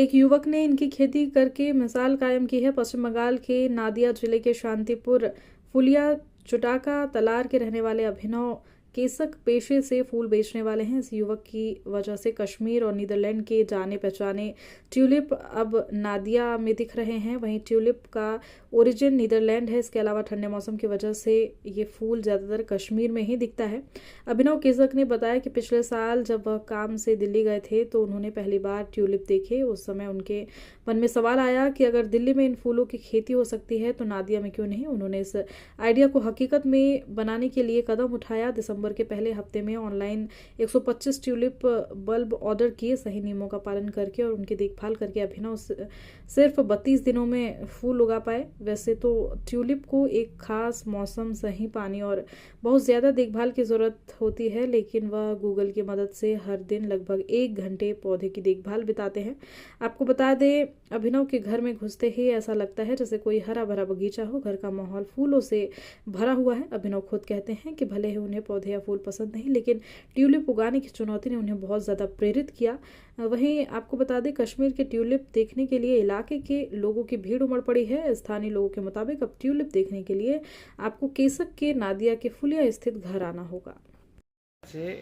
एक युवक ने इनकी खेती करके मिसाल कायम की है। पश्चिम बंगाल के नादिया जिले के शांतिपुर फुलिया चुटाका तलार के रहने वाले अभिनव केसक पेशे से फूल बेचने वाले हैं। इस युवक की वजह से कश्मीर और नीदरलैंड के जाने पहचाने ट्यूलिप अब नादिया में दिख रहे हैं। वहीं ट्यूलिप का ओरिजिन नीदरलैंड है। इसके अलावा ठंडे मौसम की वजह से ये फूल ज़्यादातर कश्मीर में ही दिखता है। अभिनव केसक ने बताया कि पिछले साल जब वह काम से दिल्ली गए थे तो उन्होंने पहली बार ट्यूलिप देखे। उस समय उनके मन में सवाल आया कि अगर दिल्ली में इन फूलों की खेती हो सकती है तो नादिया में क्यों नहीं। उन्होंने इस आइडिया को हकीकत में बनाने के लिए कदम उठाया। दिसंबर के पहले हफ्ते में ऑनलाइन 125 ट्यूलिप बल्ब ऑर्डर किए। सही नियमों का पालन करके और उनकी देखभाल करके अभिनव सिर्फ 32 दिनों में फूल उगा पाए। वैसे तो ट्यूलिप को एक खास मौसम, सही पानी और बहुत ज़्यादा देखभाल की ज़रूरत होती है, लेकिन वह गूगल की मदद से हर दिन लगभग 1 घंटे पौधे की देखभाल बिताते हैं। आपको बता दें, अभिनव के घर में घुसते ही ऐसा लगता है जैसे कोई हरा भरा बगीचा हो। घर का माहौल फूलों से भरा हुआ है। अभिनव खुद कहते हैं कि भले ही उन्हें पौधे या फूल पसंद नहीं, लेकिन ट्यूलिप उगाने की चुनौती ने उन्हें बहुत ज़्यादा प्रेरित किया। वहीं आपको बता दें, कश्मीर के ट्यूलिप देखने के लिए इलाके के लोगों की भीड़ उमड़ पड़ी है। स्थानीय लोगों के मुताबिक अब ट्यूलिप देखने के लिए आपको केसक के नादिया के फुलिया स्थित घर आना होगा।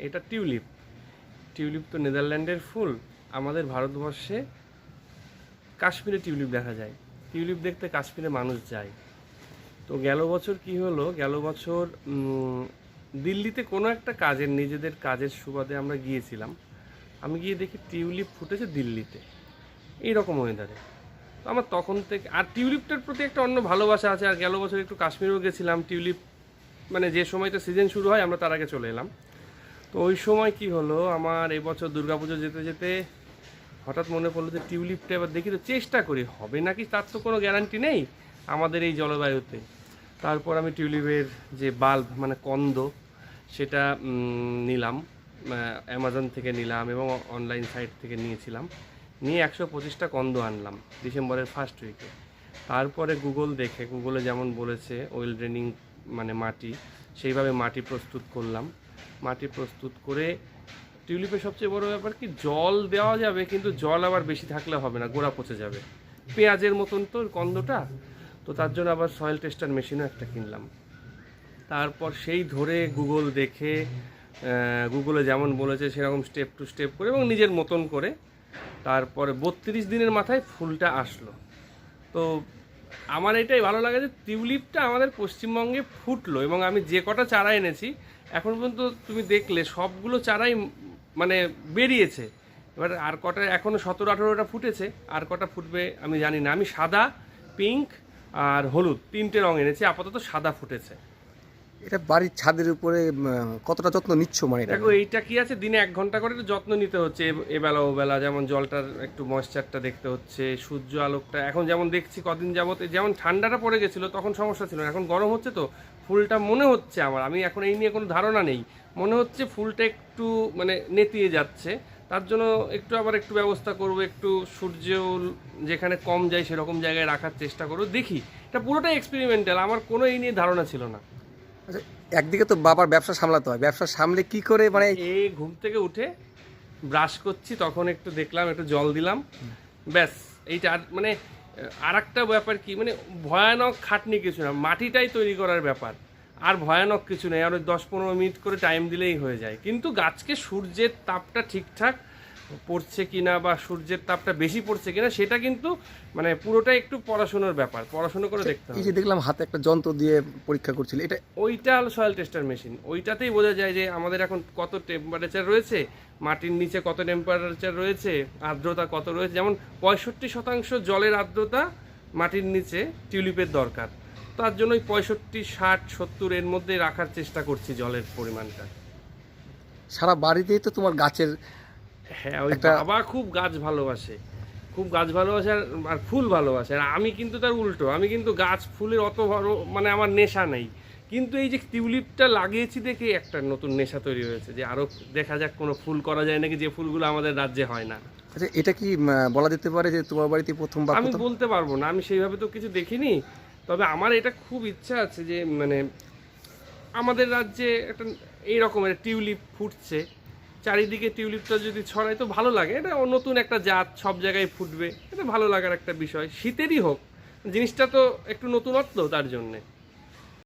এটা টিউলিপ। টিউলিপ তো নেদারল্যান্ডের ফুল। আমাদের ভারতবর্ষে কাশ্মীরে টিউলিপ দেখা যায়। টিউলিপ দেখতে কাশ্মীরে মানুষ যায়। তো গেল বছর কি হলো, গেল বছর দিল্লিতে কোনো একটা কাজের, নিজেদের কাজের সুবাদে আমরা গিয়েছিলাম। আমি গিয়ে দেখি টিউলিপ ফুটেছে দিল্লিতে, এইরকম ওয়েদারে। তো আমার তখন থেকে আর টিউলিপটার প্রতি একটা অন্য ভালোবাসা আছে। আর গেল বছর একটু কাশ্মীরেও গেছিলাম। টিউলিপ মানে যে সময়টা সিজন শুরু হয় আমরা তার আগে চলে এলাম। তো ওই সময় কি হলো, আমার এবছর দুর্গাপুজো যেতে যেতে হঠাৎ মনে পড়লো যে টিউলিপটা এবার দেখি, তো চেষ্টা করি, হবে নাকি তার তো কোনো গ্যারান্টি নেই আমাদের এই জলবায়ুতে। তারপর আমি টিউলিপের যে বাল্ব মানে কন্দ সেটা নিলাম, অ্যামাজন থেকে নিলাম এবং অনলাইন সাইট থেকে নিয়েছিলাম। নিয়ে 125টা কন্দ আনলাম ডিসেম্বরের ফার্স্ট উইকে। তারপরে গুগলে যেমন বলেছে ওয়েল ড্রেনিং মানে মাটি, সেইভাবে মাটি প্রস্তুত করলাম। মাটি প্রস্তুত করে টিউলিপের সবচেয়ে বড় ব্যাপার কি, জল দেওয়া যাবে, কিন্তু জল আবার বেশি থাকলে হবে না, গোড়া পচে যাবে। পেঁয়াজের মতন তো কন্দটা, তো তার জন্য আবার সয়েল টেস্টার মেশিনও একটা কিনলাম। তারপর সেই ধরে গুগল দেখে, গুগলে যেমন বলেছে সেরকম স্টেপ টু স্টেপ করে এবং নিজের মতন করে তারপরে 32 দিনের মাথায় ফুলটা আসলো। তো আমার এটাই ভালো লাগে যে টিউলিপটা আমাদের পশ্চিমবঙ্গে ফুটলো এবং আমি যে কটা চারা এনেছি এখন পর্যন্ত তুমি দেখলে সবগুলো চারাই মানে বেরিয়েছে। এবার আর কটা এখনও 17-18টা ফুটেছে, আর কটা ফুটবে আমি জানি না। আমি সাদা, পিঙ্ক আর হলুদ 3টে রঙ এনেছি, আপাতত সাদা ফুটেছে। এটা বাড়ির ছাদের উপরে কতটা যত্ন নিচ্ছ? মানে দেখো এইটা কি আছে, দিনে 1 ঘন্টা করে একটু যত্ন নিতে হচ্ছে, এবেলা ওবেলা। যেমন জলটার একটু ময়েশ্চারটা দেখতে হচ্ছে, সূর্য আলোকটা। এখন যেমন দেখছি কদিন যাবত, যেমন ঠান্ডাটা পড়ে গেছিলো তখন সমস্যা ছিল না, এখন গরম হচ্ছে। তো ফুলটা মনে হচ্ছে আমার, আমি এখন এই নিয়ে কোনো ধারণা নেই, মনে হচ্ছে ফুলটা একটু মানে নেতিয়ে যাচ্ছে। তার জন্য একটু ব্যবস্থা করবো, একটু সূর্য যেখানে কম যায় সেরকম জায়গায় রাখার চেষ্টা করবো। দেখি, এটা পুরোটাই এক্সপেরিমেন্টাল, আমার কোনো এই নিয়ে ধারণা ছিল না। আচ্ছা, একদিকে তো বাবার ব্যবসা সামলাতে হয়, ব্যবসা সামলে কি করে মানে এই ঘুম থেকে উঠে ব্রাশ করছি, তখন একটু দেখলাম, একটু জল দিলাম, ব্যাস। এইটা মানে আর একটা ব্যাপার কি, মানে ভয়ানক খাটনি কিছু না, মাটিটাই তৈরি করার ব্যাপার, আর ভয়ানক কিছু নেই। আর ওই 10-15 মিনিট করে টাইম দিলেই হয়ে যায়। কিন্তু গাছকে সূর্যের তাপটা ঠিকঠাক পড়ছে কিনা বা সূর্যের তাপটা বেশি পড়ছে কিনা সেটা কিন্তু মানে পুরোটাই একটু পড়াশোনার ব্যাপার, পড়াশোনা করে দেখতে হবে। এই যে দেখলাম হাতে একটা যন্ত্র দিয়ে পরীক্ষা করছিল, এটা ওইটা হলো সয়েল টেস্টার মেশিন। ওইটাতেই বোঝা যায় যে আমাদের এখন কত টেম্পারেচার রয়েছে, মাটির নিচে কত টেম্পারেচার রয়েছে, আর্দ্রতা কত রয়েছে। যেমন 65% জলের আর্দ্রতা মাটির নিচে টিউলিপের দরকার। তার জন্য ওই 65, 60, 70 এর মধ্যে রাখার চেষ্টা করছি জলের পরিমাণটা। সারা বাড়িতেই তো তোমার গাছের। হ্যাঁ, ওই বাবা খুব গাছ ভালোবাসে, আর ফুল ভালোবাসে। আর আমি কিন্তু তার উল্টো, আমি কিন্তু গাছ ফুলের অত বড় মানে আমার নেশা নেই। কিন্তু এই যে টিউলিপটা লাগিয়েছি দেখে একটা নতুন নেশা তৈরি হয়েছে, যে আরও দেখা যাক কোনো ফুল করা যায় নাকি, যে ফুলগুলো আমাদের রাজ্যে হয় না। আচ্ছা, এটা কি বলা যেতে পারে যে তোমার বাড়িতে প্রথম? আমি বলতে পারবো না, আমি সেইভাবে তো কিছু দেখিনি। তবে আমার এটা খুব ইচ্ছা আছে যে মানে আমাদের রাজ্যে একটা এই রকমের টিউলিপ ফুটছে, চারিদিকে টিউলিপটা যদি ছড়ায় তো ভালো লাগে, এটা নতুন একটা জাত, সব জায়গায় ফুটবে, এটা ভালো লাগার একটা বিষয়। শীতেরই হোক, জিনিসটা তো একটু নতুনত্ব, তার জন্যে।